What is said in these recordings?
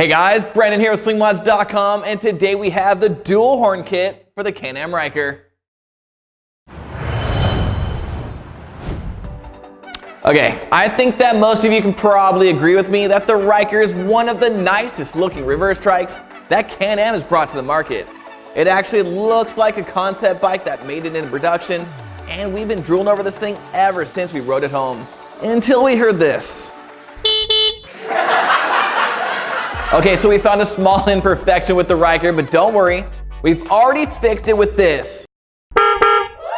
Hey guys, Brandon here with Slingmods.com, and today we have the Dual Horn Kit for the Can-Am Ryker. Okay, I think that most of you can probably agree with me that the Ryker is one of the nicest looking reverse trikes that Can-Am has brought to the market. It actually looks like a concept bike that made it into production, and we've been drooling over this thing ever since we rode it home. Until we heard this. Okay, so we found a small imperfection with the Ryker, but don't worry, we've already fixed it with this. A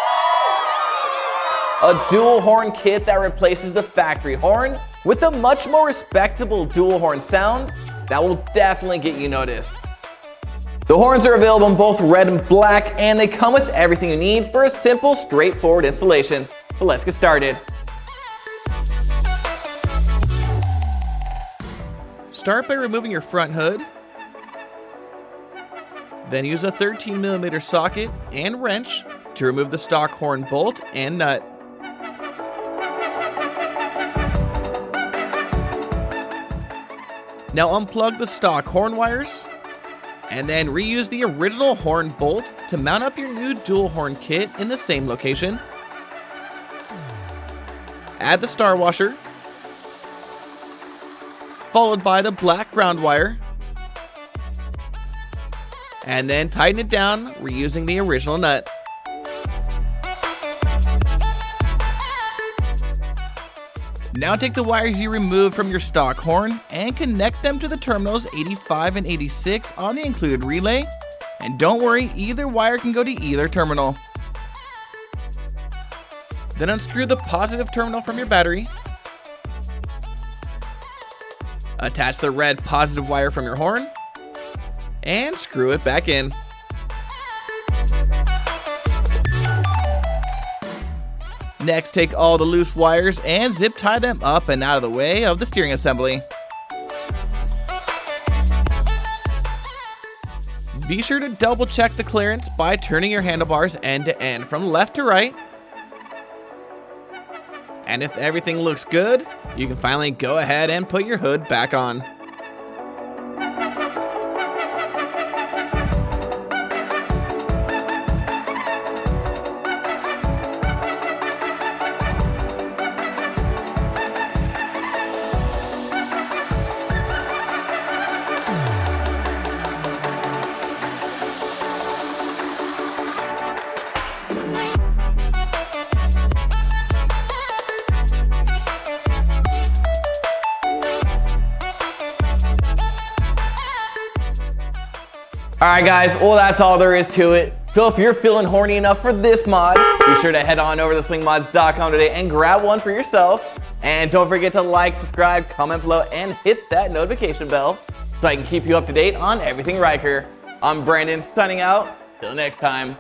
dual horn kit that replaces the factory horn with a much more respectable dual horn sound that will definitely get you noticed. The horns are available in both red and black, and they come with everything you need for a simple, straightforward installation. So let's get started. Start by removing your front hood, then use a 13mm socket and wrench to remove the stock horn bolt and nut. Now unplug the stock horn wires, and then reuse the original horn bolt to mount up your new dual horn kit in the same location. Add the star washer, followed by the black ground wire, and then tighten it down reusing the original nut. Now take the wires you removed from your stock horn and connect them to the terminals 85 and 86 on the included relay, and don't worry, either wire can go to either terminal. Then unscrew the positive terminal from your battery. Attach the red positive wire from your horn and screw it back in. Next, take all the loose wires and zip tie them up and out of the way of the steering assembly. Be sure to double check the clearance by turning your handlebars end to end from left to right. And if everything looks good, you can finally go ahead and put your hood back on. Alright guys, well that's all there is to it. So if you're feeling horny enough for this mod, be sure to head on over to slingmods.com today and grab one for yourself. And don't forget to like, subscribe, comment below, and hit that notification bell so I can keep you up to date on everything Ryker. I'm Brandon, signing out. Till next time.